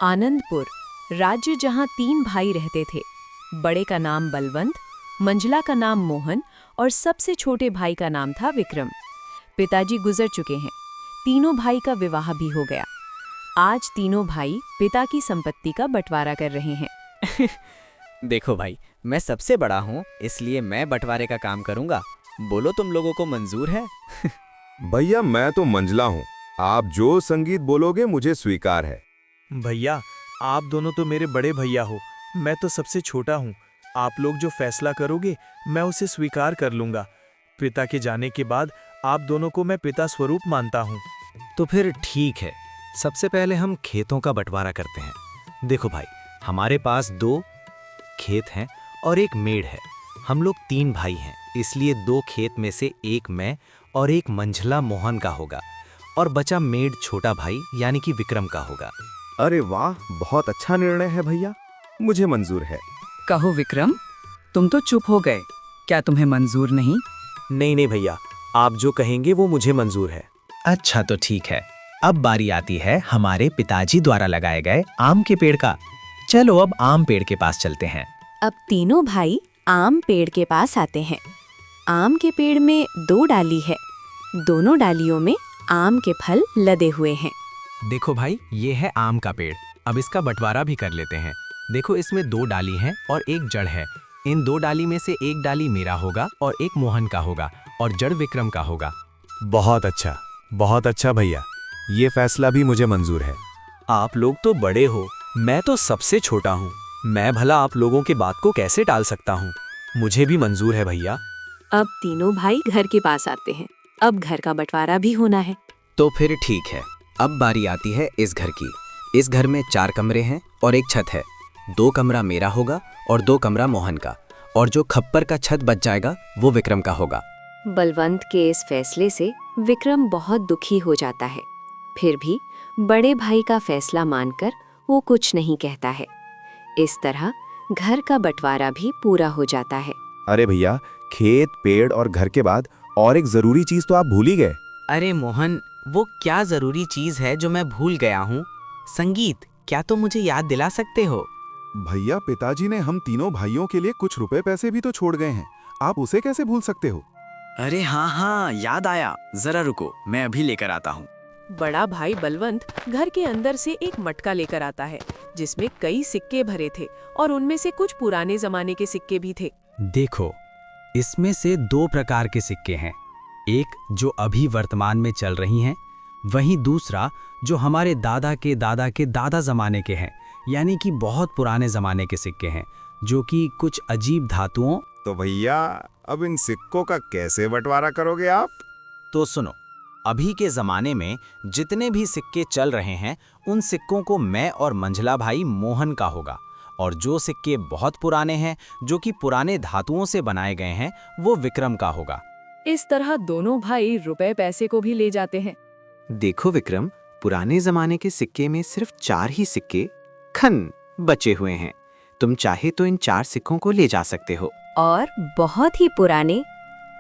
आनंदपुर, राज्य जहां 3 भाई रहते थे। बड़े का नाम बलवंत, मंझला का नाम मोहन और सबसे छोटे भाई का नाम था विक्रम। पिताजी गुजर चुके हैं। तीनों भाई का विवाह भी हो गया। आज तीनों भाई पिता की संपत्ति का बंटवारा कर रहे हैं। देखो भाई, मैं सबसे बड़ा हूँ, इसलिए मैं बंटवारे का काम करूँगा। बोलो तुम लोगों को मंजूर है? भैया मैं तो मंझला हूँ, आप जो संगीत बोलोगे मुझे स्वीकार है। भैया आप दोनों तो मेरे बड़े भैया हो, मैं तो सबसे छोटा हूँ। आप लोग जो फैसला करोगे मैं उसे स्वीकार कर लूँगा। पिता के जाने के बाद आप दोनों को मैं पिता स्वरूप मानता हूँ। तो फिर ठीक है, सबसे पहले हम खेतों का बंटवारा करते हैं। देखो भाई, हमारे पास 2 खेत हैं और 1 मेड़ है। हम लोग 3 भाई हैं, इसलिए 2 खेत में से 1 मैं और 1 मंझला मोहन का होगा और बचा मेड़ छोटा भाई यानी कि विक्रम का होगा। अरे वाह, बहुत अच्छा निर्णय है भैया, मुझे मंजूर है। कहो विक्रम, तुम तो चुप हो गए, क्या तुम्हें मंजूर नहीं? नहीं भैया, आप जो कहेंगे वो मुझे मंजूर है। अच्छा तो ठीक है, अब बारी आती है हमारे पिताजी द्वारा लगाए गए आम के पेड़ का। चलो अब आम पेड़ के पास चलते हैं। अब तीनों भाई आम पेड़ के पास आते हैं। आम के पेड़ में 2 डाली है। दोनों डालियों में आम के फल लदे हुए हैं। देखो भाई, ये है आम का पेड़। अब इसका बंटवारा भी कर लेते हैं। देखो, इसमें 2 डाली हैं और 1 जड़ है। इन 2 डाली में से 1 डाली मेरा होगा और 1 मोहन का होगा और जड़ विक्रम का होगा। बहुत अच्छा भैया, ये फैसला भी मुझे मंजूर है। आप लोग तो बड़े हो, मैं तो सबसे छोटा हूँ। मैं भला आप लोगों के बात को कैसे टाल सकता हूँ? मुझे भी मंजूर है भैया। अब तीनों भाई घर के पास आते हैं। अब घर का बंटवारा भी होना है। तो फिर ठीक है, अब बारी आती है इस घर की। इस घर में 4 कमरे हैं और 1 छत है। 2 कमरा मेरा होगा और 2 कमरा मोहन का, और जो खप्पर का छत बच जाएगा वो विक्रम का होगा। बलवंत के इस फैसले से विक्रम बहुत दुखी हो जाता है। फिर भी बड़े भाई का फैसला मानकर वो कुछ नहीं कहता है। इस तरह घर का बंटवारा भी पूरा हो जाता है। अरे भैया, खेत, पेड़ और घर के बाद और एक जरूरी चीज तो आप भूल ही गए। अरे मोहन, वो क्या जरूरी चीज है जो मैं भूल गया हूँ? संगीत, क्या तुम मुझे याद दिला सकते हो? भैया, पिताजी ने हम तीनों भाइयों के लिए कुछ रुपए पैसे भी तो छोड़ गए हैं, आप उसे कैसे भूल सकते हो? अरे हाँ, याद आया। जरा रुको, मैं अभी लेकर आता हूँ। बड़ा भाई बलवंत घर के अंदर से एक मटका लेकर आता है जिसमें कई सिक्के भरे थे और उनमें से कुछ पुराने जमाने के सिक्के भी थे। देखो, इसमें से 2 प्रकार के सिक्के हैं। एक जो अभी वर्तमान में चल रही हैं, वहीं दूसरा जो हमारे दादा के दादा जमाने के हैं, यानी कि बहुत पुराने जमाने के सिक्के हैं, जो कि कुछ अजीब धातुओं। तो भैया, अब इन सिक्कों का कैसे बंटवारा करोगे आप? तो सुनो, अभी के ज़माने में जितने भी सिक्के चल रहे हैं, उन सिक्कों को मैं और मंझला भाई मोहन का होगा, और जो सिक्के बहुत पुराने हैं, जो कि पुराने धातुओं से बनाए गए हैं, वो विक्रम का होगा। इस तरह दोनों भाई रुपए पैसे को भी ले जाते हैं। देखो विक्रम, पुराने ज़माने के सिक्के में सिर्फ 4 ही सिक्के खन बचे हुए हैं। तुम चाहे तो इन 4 सिक्कों को ले जा सकते हो। और बहुत ही पुराने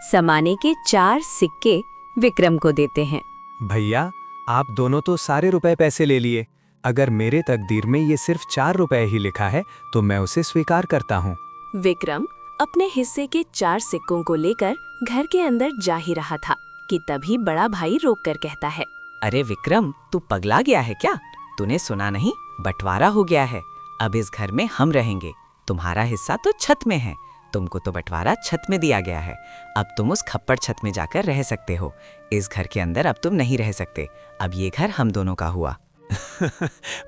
जमाने के 4 सिक्के विक्रम को देते हैं। भैया, आप दोनों तो सारे रुपए पैसे ले लिए। अगर मेरे तकदीर में ये सिर्फ 4 रुपए ही लिखा है तो मैं उसे स्वीकार करता हूँ। विक्रम अपने हिस्से के 4 सिक्कों को लेकर घर के अंदर जा ही रहा था कि तभी बड़ा भाई रोककर कहता है, अरे विक्रम, तू पगला गया है क्या? तूने सुना नहीं? बंटवारा हो गया है। अब इस घर में हम रहेंगे। तुम्हारा हिस्सा तो छत में है। तुमको तो बंटवारा छत में दिया गया है। अब तुम उस खप्पड़ छत में जाकर रह सकते हो। इस घर के अंदर अब तुम नहीं रह सकते। अब ये घर हम दोनों का हुआ।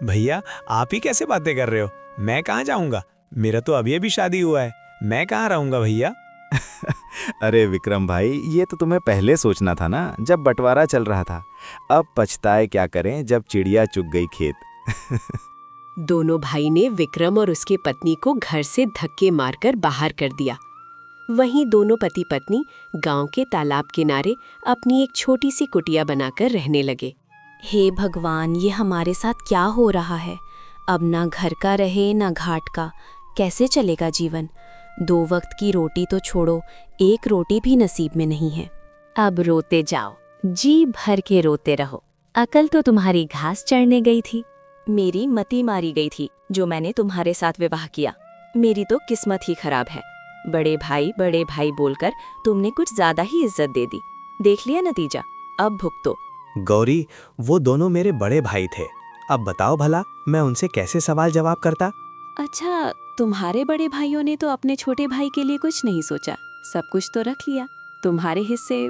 भैया, आप ही कैसे बातें कर रहे हो? मैं कहाँ जाऊँगा? मेरा तो अभी शादी हुआ है, मैं कहाँ रहूँगा भैया? अरे विक्रम भाई, ये तो तुम्हें पहले सोचना था ना, जब बंटवारा चल रहा था। अब पछताए क्या करें जब चिड़िया चुग गई खेत। दोनों भाई ने विक्रम और उसकी पत्नी को घर से धक्के मारकर बाहर कर दिया। वहीं दोनों पति पत्नी गांव के तालाब किनारे अपनी एक छोटी सी कुटिया बनाकर रहने लगे। हे भगवान, ये हमारे साथ क्या हो रहा है? अब ना घर का रहे ना घाट का, कैसे चलेगा जीवन? 2 वक्त की रोटी तो छोड़ो, 1 रोटी भी नसीब में नहीं है। अब रोते जाओ, जी भर के रोते रहो। अकल तो तुम्हारी घास चढ़ने गई थी। मेरी मति मारी गई थी जो मैंने तुम्हारे साथ विवाह किया। मेरी तो किस्मत ही खराब है। बड़े भाई बोलकर तुमने कुछ ज्यादा ही इज्जत दे दी। देख लिया नतीजा, अब भुगतो। गौरी, वो दोनों मेरे बड़े भाई थे। अब बताओ भला मैं उनसे कैसे सवाल जवाब करता। अच्छा, तुम्हारे बड़े भाइयों ने तो अपने छोटे भाई के लिए कुछ नहीं सोचा, सब कुछ तो रख लिया। तुम्हारे हिस्से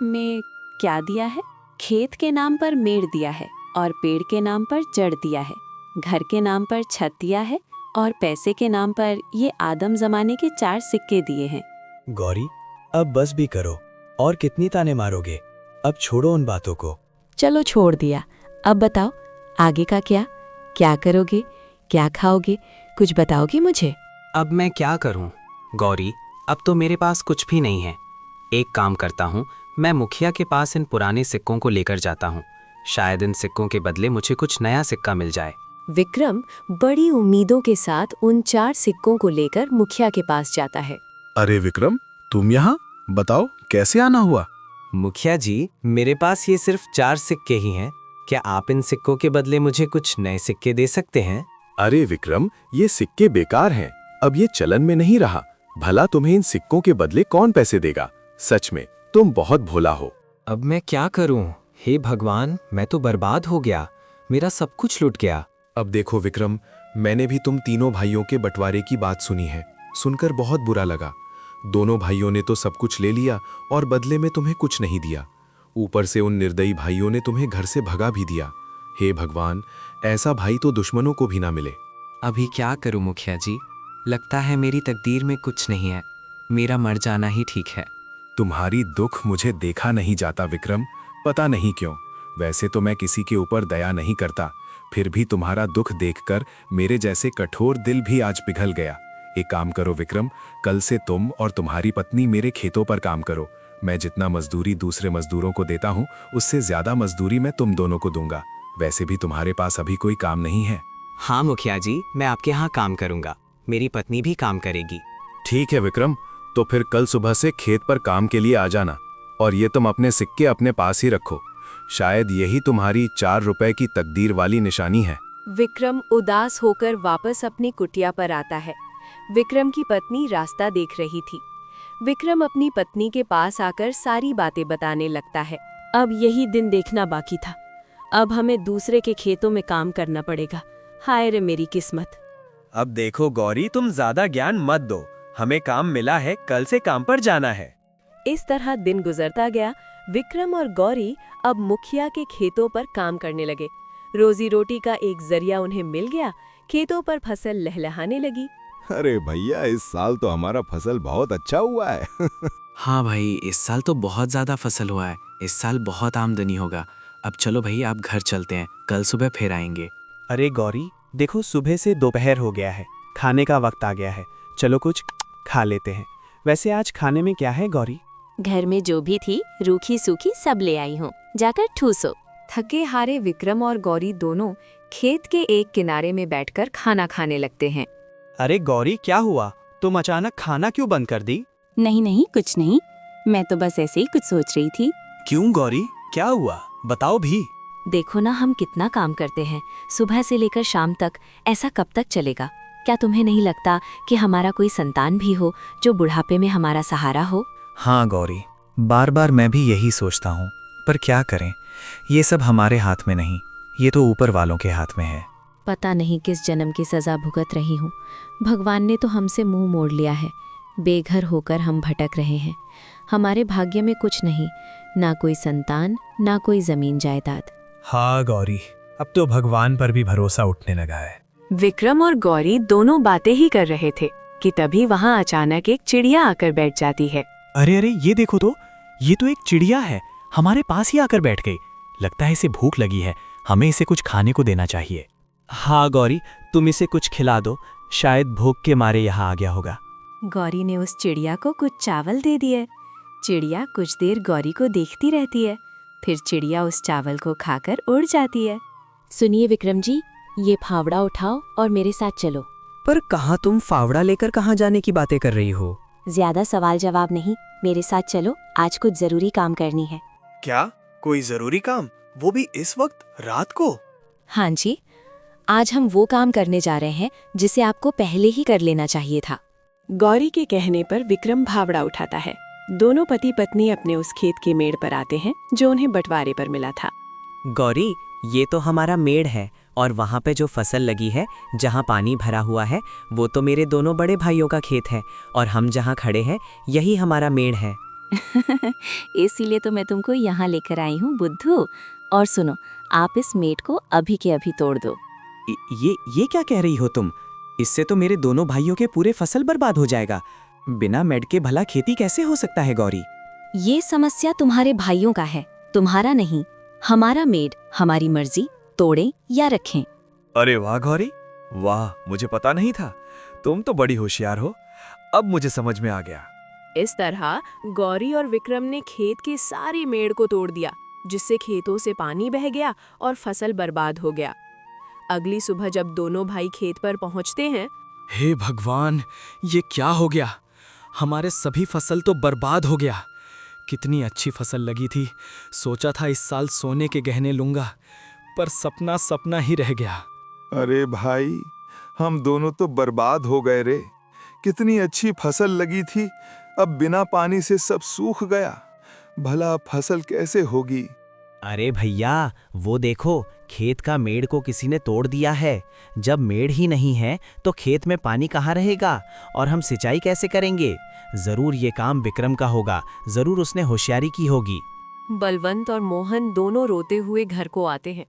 में क्या दिया है? खेत के नाम पर मेड़ दिया है और पेड़ के नाम पर जड़ दिया है, घर के नाम पर छत दिया है और पैसे के नाम पर ये आदम जमाने के 4 सिक्के दिए हैं। गौरी, अब बस भी करो, और कितनी ताने मारोगे? अब छोड़ो उन बातों को। चलो छोड़ दिया, अब बताओ आगे का क्या करोगे, क्या खाओगे, कुछ बताओगे मुझे? अब मैं क्या करूं? गौरी, अब तो मेरे पास कुछ भी नहीं है। एक काम करता हूं, मैं मुखिया के पास इन पुराने सिक्कों को लेकर जाता हूं। शायद इन सिक्कों के बदले मुझे कुछ नया सिक्का मिल जाए। विक्रम बड़ी उम्मीदों के साथ उन 4 सिक्कों को लेकर मुखिया के पास जाता है। अरे विक्रम, तुम यहाँ? बताओ कैसे आना हुआ? मुखिया जी, मेरे पास ये सिर्फ 4 सिक्के ही हैं। क्या आप इन सिक्कों के बदले मुझे कुछ नए सिक्के दे सकते हैं? अरे विक्रम, ये सिक्के बेकार हैं, अब ये चलन में नहीं रहा। भला तुम्हें इन सिक्कों के बदले कौन पैसे देगा? सच में तुम बहुत भोला हो। अब मैं क्या करूं? हे भगवान, मैं तो बर्बाद हो गया, मेरा सब कुछ लुट गया। अब देखो विक्रम, मैंने भी तुम तीनों भाइयों के बंटवारे की बात सुनी है। सुनकर बहुत बुरा लगा। दोनों भाइयों ने तो सब कुछ ले लिया और बदले में तुम्हें कुछ नहीं दिया। ऊपर से उन निर्दयी भाइयों ने तुम्हें घर से भगा भी दिया। हे भगवान, ऐसा भाई तो दुश्मनों को भी ना मिले। अभी क्या करूं मुखिया जी? लगता है मेरी तकदीर में कुछ नहीं है, मेरा मर जाना ही ठीक है। तुम्हारी दुख मुझे देखा नहीं जाता विक्रम, पता नहीं क्यों। वैसे तो मैं किसी के ऊपर दया नहीं करता, फिर भी तुम्हारा दुख देखकर मेरे जैसे कठोर दिल भी आज पिघल गया। एक काम करो विक्रम, कल से तुम और तुम्हारी पत्नी मेरे खेतों पर काम करो। मैं जितना मजदूरी दूसरे मजदूरों को देता हूँ, उससे ज्यादा मजदूरी मैं तुम दोनों को दूंगा। वैसे भी तुम्हारे पास अभी कोई काम नहीं है। हाँ मुखिया जी, मैं आपके यहाँ काम करूंगा, मेरी पत्नी भी काम करेगी। ठीक है विक्रम, तो फिर कल सुबह से खेत पर काम के लिए आ जाना। और ये तुम अपने सिक्के अपने पास ही रखो, शायद यही तुम्हारी 4 रुपए की तकदीर वाली निशानी है। विक्रम उदास होकर वापस अपनी कुटिया पर आता है। विक्रम की पत्नी रास्ता देख रही थी। विक्रम अपनी पत्नी के पास आकर सारी बातें बताने लगता है। अब यही दिन देखना बाकी था, अब हमें दूसरे के खेतों में काम करना पड़ेगा। हाय रे मेरी किस्मत। अब देखो गौरी, तुम ज्यादा ज्ञान मत दो, हमें काम मिला है, कल से काम पर जाना है। इस तरह दिन गुजरता गया। विक्रम और गौरी अब मुखिया के खेतों पर काम करने लगे। रोजी रोटी का एक जरिया उन्हें मिल गया। खेतों पर फसल लहलहाने लगी। अरे भैया, इस साल तो हमारा फसल बहुत अच्छा हुआ है। हाँ भाई, इस साल तो बहुत ज़्यादा फसल हुआ है, इस साल बहुत आमदनी होगा। अब चलो भाई, आप घर चलते हैं, कल सुबह फिर आएंगे। अरे गौरी, देखो सुबह से दोपहर हो गया है, खाने का वक्त आ गया है, चलो कुछ खा लेते हैं। वैसे आज खाने में क्या है गौरी? घर में जो भी थी रूखी सूखी सब ले आई हूँ, जाकर ठूसो। थके हारे विक्रम और गौरी दोनों खेत के एक किनारे में बैठकर खाना खाने लगते हैं। अरे गौरी, क्या हुआ? तुम अचानक खाना क्यों बंद कर दी? नहीं कुछ नहीं, मैं तो बस ऐसे ही कुछ सोच रही थी। क्यों गौरी, क्या हुआ? बताओ भी। देखो ना, हम कितना काम करते हैं, सुबह से लेकर शाम तक। ऐसा कब तक चलेगा? क्या तुम्हें नहीं लगता कि हमारा कोई संतान भी हो जो बुढ़ापे में हमारा सहारा हो? हाँ गौरी, बार बार मैं भी यही सोचता हूँ, पर क्या करें, ये सब हमारे हाथ में नहीं, ये तो ऊपर वालों के हाथ में है। पता नहीं किस जन्म की सजा भुगत रही हूँ। भगवान ने तो हमसे मुंह मोड़ लिया है। बेघर होकर हम भटक रहे हैं। हमारे भाग्य में कुछ नहीं, ना कोई संतान, ना कोई जमीन जायदाद। हाँ गौरी, अब तो भगवान पर भी भरोसा उठने लगा है। विक्रम और गौरी दोनों बातें ही कर रहे थे कि तभी वहां अचानक एक चिड़िया आकर बैठ जाती है। अरे अरे, ये देखो तो, ये तो एक चिड़िया है, हमारे पास ही आकर बैठ गई। लगता है इसे भूख लगी है, हमें इसे कुछ खाने को देना चाहिए। हाँ गौरी, तुम इसे कुछ खिला दो, शायद भूख के मारे यहाँ आ गया होगा। गौरी ने उस चिड़िया को कुछ चावल दे दिए। चिड़िया कुछ देर गौरी को देखती रहती है, फिर चिड़िया उस चावल को खाकर उड़ जाती है। सुनिए विक्रम जी, ये फावड़ा उठाओ और मेरे साथ चलो। पर कहाँ तुम फावड़ा लेकर कहाँ जाने की बातें कर रही हो? ज्यादा सवाल जवाब नहीं, मेरे साथ चलो, आज कुछ जरूरी काम करनी है। क्या? कोई जरूरी काम? वो भी इस वक्त रात को? हाँ जी, आज हम वो काम करने जा रहे हैं जिसे आपको पहले ही कर लेना चाहिए था। गौरी के कहने पर विक्रम भावड़ा उठाता है। दोनों पति पत्नी अपने उस खेत के मेड़ पर आते हैं जो उन्हें बंटवारे पर मिला था। गौरी, ये तो हमारा मेड़ है और वहाँ पे जो फसल लगी है, जहाँ पानी भरा हुआ है, वो तो मेरे दोनों बड़े भाइयों का खेत है और हम जहाँ खड़े हैं यही हमारा मेड़ है। इसीलिए तो मैं तुमको यहाँ लेकर आई हूँ बुद्धू। और सुनो, आप इस मेड़ को अभी के अभी तोड़ दो। ये क्या कह रही हो तुम? इससे तो मेरे दोनों भाइयों के पूरे फसल बर्बाद हो जाएगा। बिना मेड़ के भला खेती कैसे हो सकता है गौरी? ये समस्या तुम्हारे भाइयों का है, तुम्हारा नहीं। हमारा मेड़, हमारी मर्जी, तोड़ें या रखें। अरे वाह गौरी, वाह, मुझे पता नहीं था। तुम तो बड़ी होशियार हो। अब मुझे समझ में आ गया। इस तरह गौरी और विक्रम ने खेत के सारे मेड़ को तोड़ दिया, जिससे खेतों से पानी बह गया और फसल बर्बाद हो गया। अगली सुबह जब दोनों भाई खेत पर पहुंचते हैं, हे भगवान, ये क्या हो गया? हमारे सभी फसल तो बर्बाद हो गया। कितनी अच्छी फसल लगी थी। सोचा था इस साल सोने के गहने लूंगा, पर सपना सपना ही रह गया। अरे भाई, हम दोनों तो बर्बाद हो गए रे। कितनी अच्छी फसल लगी थी, अब बिना पानी से सब सूख गया। भला अब फसल कैसे होगी? अरे भैया, वो देखो, खेत का मेड़ को किसी ने तोड़ दिया है। जब मेड़ ही नहीं है तो खेत में पानी कहाँ रहेगा और हम सिंचाई कैसे करेंगे? जरूर ये काम विक्रम का होगा, जरूर उसने होशियारी की होगी। बलवंत और मोहन दोनों रोते हुए घर को आते हैं।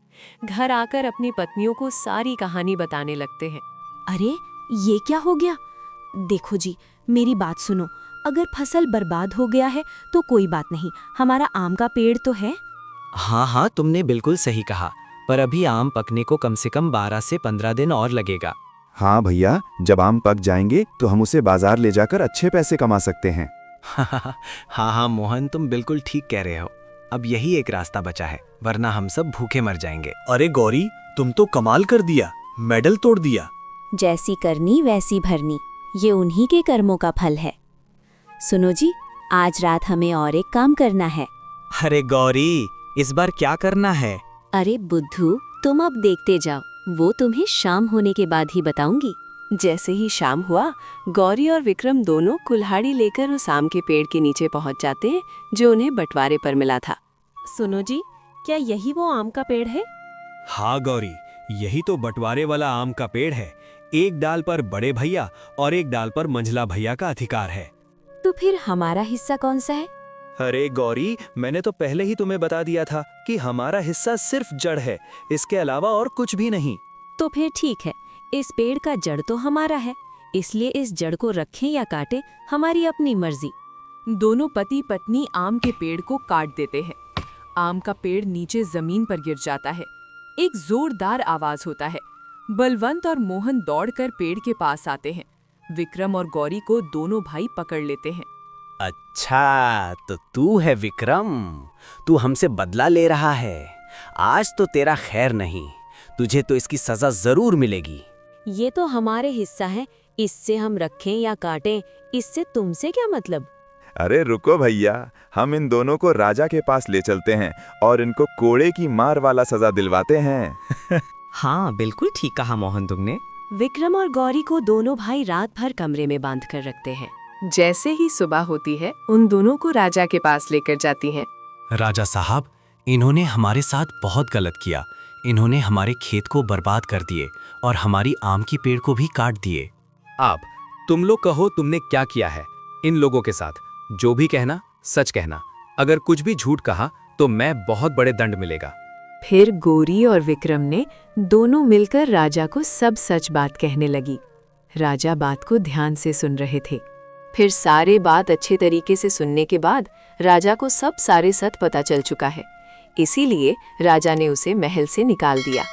घर आकर अपनी पत्नियों को सारी कहानी बताने लगते हैं। अरे, ये क्या हो गया? देखो जी, मेरी बात सुनो। अगर फसल बर्बाद हो गया है तो कोई बात नहीं, हमारा आम का पेड़ तो है। हाँ, तुमने बिल्कुल सही कहा, पर अभी आम पकने को कम से कम 12 से 15 दिन और लगेगा। हाँ भैया, जब आम पक जाएंगे तो हम उसे बाजार ले जाकर अच्छे पैसे कमा सकते हैं। हाँ मोहन, तुम बिल्कुल ठीक कह रहे हो। अब यही एक रास्ता बचा है, वरना हम सब भूखे मर जाएंगे। अरे गौरी, तुम तो कमाल कर दिया, मेडल तोड़ दिया। जैसी करनी वैसी भरनी, ये उन्हीं के कर्मों का फल है। सुनो जी, आज रात हमें और एक काम करना है। अरे गौरी, इस बार क्या करना है? अरे बुद्धू, तुम अब देखते जाओ, वो तुम्हें शाम होने के बाद ही बताऊंगी। जैसे ही शाम हुआ, गौरी और विक्रम दोनों कुल्हाड़ी लेकर उस आम के पेड़ के नीचे पहुंच जाते हैं जो उन्हें बंटवारे पर मिला था। सुनो जी, क्या यही वो आम का पेड़ है? हाँ गौरी, यही तो बंटवारे वाला आम का पेड़ है। एक डाल पर बड़े भैया और एक डाल पर मंझला भैया का अधिकार है। तो फिर हमारा हिस्सा कौन सा है? अरे गौरी, मैंने तो पहले ही तुम्हें बता दिया था कि हमारा हिस्सा सिर्फ जड़ है, इसके अलावा और कुछ भी नहीं। तो फिर ठीक है, इस पेड़ का जड़ तो हमारा है, इसलिए इस जड़ को रखें या काटें, हमारी अपनी मर्जी। दोनों पति पत्नी आम के पेड़ को काट देते हैं। आम का पेड़ नीचे जमीन पर गिर जाता है। एक जोरदार आवाज होता है। बलवंत और मोहन दौड़कर पेड़ के पास आते हैं। विक्रम और गौरी को दोनों भाई पकड़ लेते हैं। अच्छा, तो तू है विक्रम, तू हमसे बदला ले रहा है। आज तो तेरा खैर नहीं, तुझे तो इसकी सजा जरूर मिलेगी। ये तो हमारे हिस्सा है, इससे हम रखें या काटें, इससे तुमसे क्या मतलब? अरे रुको भैया, हम इन दोनों को राजा के पास ले चलते हैं और इनको कोड़े की मार वाला सजा दिलवाते हैं। हाँ, बिल्कुल ठीक कहा मोहन तुमने। विक्रम और गौरी को दोनों भाई रात भर कमरे में बांध कर रखते हैं। जैसे ही सुबह होती है, उन दोनों को राजा के पास लेकर जाती हैं। राजा साहब, इन्होंने हमारे साथ बहुत गलत किया। इन्होंने हमारे खेत को बर्बाद कर दिए और हमारी आम की पेड़ को भी काट दिए। अब तुम लोग कहो, तुमने क्या किया है इन लोगों के साथ? जो भी कहना सच कहना। अगर कुछ भी झूठ कहा तो मैं बहुत बड़े दंड मिलेगा। फिर गौरी और विक्रम ने दोनों मिलकर राजा को सब सच बात कहने लगी। राजा बात को ध्यान से सुन रहे थे। फिर सारे बात अच्छे तरीके से सुनने के बाद राजा को सब सारे सच पता चल चुका है। इसीलिए राजा ने उसे महल से निकाल दिया।